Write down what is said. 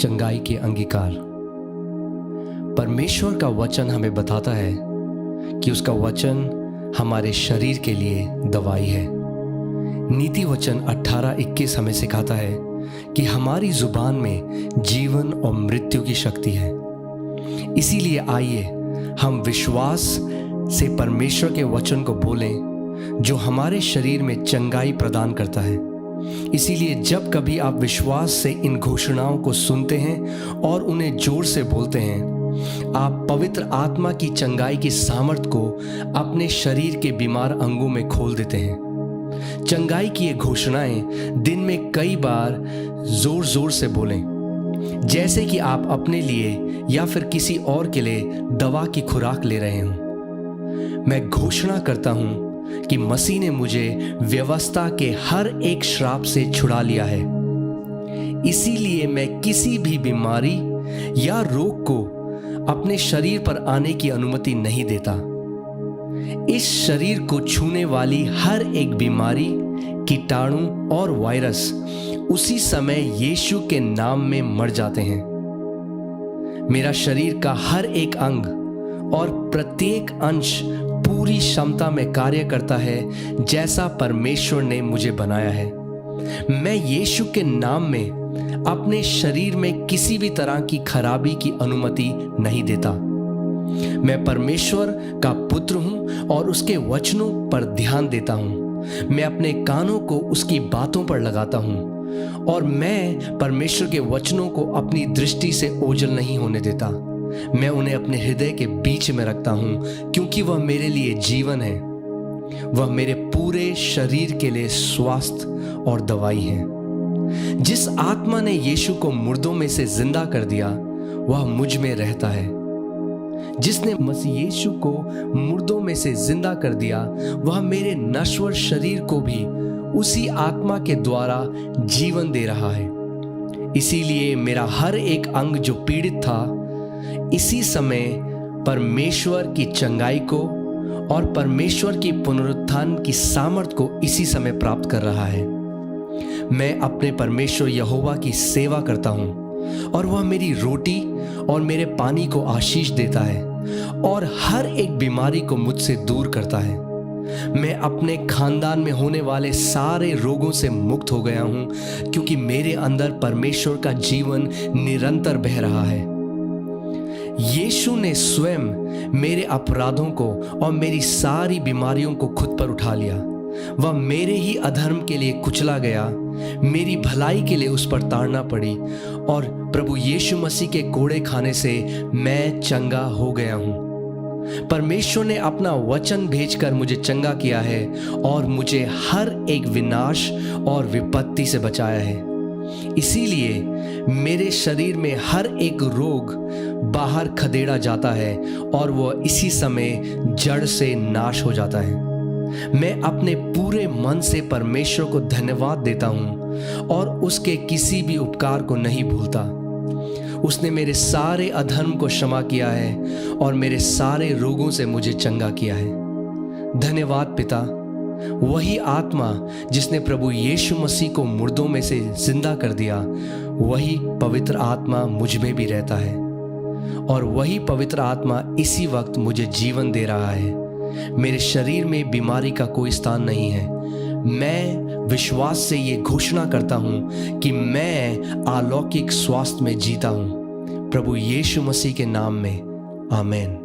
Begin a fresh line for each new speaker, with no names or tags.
चंगाई के अंगीकार। परमेश्वर का वचन हमें बताता है कि उसका वचन हमारे शरीर के लिए दवाई है। नीति वचन 18:21 हमें सिखाता है कि हमारी जुबान में जीवन और मृत्यु की शक्ति है। इसीलिए आइए हम विश्वास से परमेश्वर के वचन को बोलें जो हमारे शरीर में चंगाई प्रदान करता है। इसीलिए जब कभी आप विश्वास से इन घोषणाओं को सुनते हैं और उन्हें जोर से बोलते हैं, आप पवित्र आत्मा की चंगाई की सामर्थ को अपने शरीर के बीमार अंगों में खोल देते हैं। चंगाई की ये घोषणाएं दिन में कई बार जोर जोर से बोलें, जैसे कि आप अपने लिए या फिर किसी और के लिए दवा की खुराक ले रहे हों। मैं घोषणा करता हूं कि मसीह ने मुझे व्यवस्था के हर एक श्राप से छुड़ा लिया है। इसीलिए मैं किसी भी बीमारी या रोग को अपने शरीर पर आने की अनुमति नहीं देता। इस शरीर को छूने वाली हर एक बीमारी, कीटाणु और वायरस उसी समय यीशु के नाम में मर जाते हैं। मेरा शरीर का हर एक अंग और प्रत्येक अंश पूरी क्षमता में कार्य करता है जैसा परमेश्वर ने मुझे बनाया है। मैं यीशु के नाम में अपने शरीर में किसी भी तरह की खराबी की अनुमति नहीं देता। मैं परमेश्वर का पुत्र हूं और उसके वचनों पर ध्यान देता हूं। मैं अपने कानों को उसकी बातों पर लगाता हूं और मैं परमेश्वर के वचनों को अपनी दृष्टि से ओझल नहीं होने देता। मैं उन्हें अपने हृदय के बीच में रखता हूं क्योंकि वह मेरे लिए जीवन है। वह मेरे पूरे शरीर के लिए स्वास्थ्य और दवाई है। जिस आत्मा ने यीशु को मुर्दों में से जिंदा कर दिया वह मुझ में रहता है। जिसने मसीह यीशु को मुर्दों में से जिंदा कर दिया वह मेरे नश्वर शरीर को भी उसी आत्मा के द्वारा जीवन दे रहा है। इसीलिए मेरा हर एक अंग जो पीड़ित था इसी समय परमेश्वर की चंगाई को और परमेश्वर की पुनरुत्थान की सामर्थ को इसी समय प्राप्त कर रहा है। मैं अपने परमेश्वर यहोवा की सेवा करता हूं और वह मेरी रोटी और मेरे पानी को आशीष देता है और हर एक बीमारी को मुझसे दूर करता है। मैं अपने खानदान में होने वाले सारे रोगों से मुक्त हो गया हूं क्योंकि मेरे अंदर परमेश्वर का जीवन निरंतर बह रहा है। यीशु ने स्वयं मेरे अपराधों को और मेरी सारी बीमारियों को खुद पर उठा लिया। वह मेरे ही अधर्म के लिए कुचला गया, मेरी भलाई के लिए उस पर ताड़ना पड़ी और प्रभु यीशु मसीह के कोड़े खाने से मैं चंगा हो गया हूं। परमेश्वर ने अपना वचन भेजकर मुझे चंगा किया है और मुझे हर एक विनाश और विपत्ति से बचाया है। इसीलिए मेरे शरीर में हर एक रोग बाहर खदेड़ा जाता है और वह इसी समय जड़ से नाश हो जाता है। मैं अपने पूरे मन से परमेश्वर को धन्यवाद देता हूं और उसके किसी भी उपकार को नहीं भूलता। उसने मेरे सारे अधर्म को क्षमा किया है और मेरे सारे रोगों से मुझे चंगा किया है। धन्यवाद पिता। वही आत्मा जिसने प्रभु यीशु मसीह को मुर्दों में से जिंदा कर दिया, वही पवित्र आत्मा मुझ में भी रहता है और वही पवित्र आत्मा इसी वक्त मुझे जीवन दे रहा है। मेरे शरीर में बीमारी का कोई स्थान नहीं है। मैं विश्वास से ये घोषणा करता हूं कि मैं अलौकिक स्वास्थ्य में जीता हूं। प्रभु यीशु मसीह के नाम में आमीन।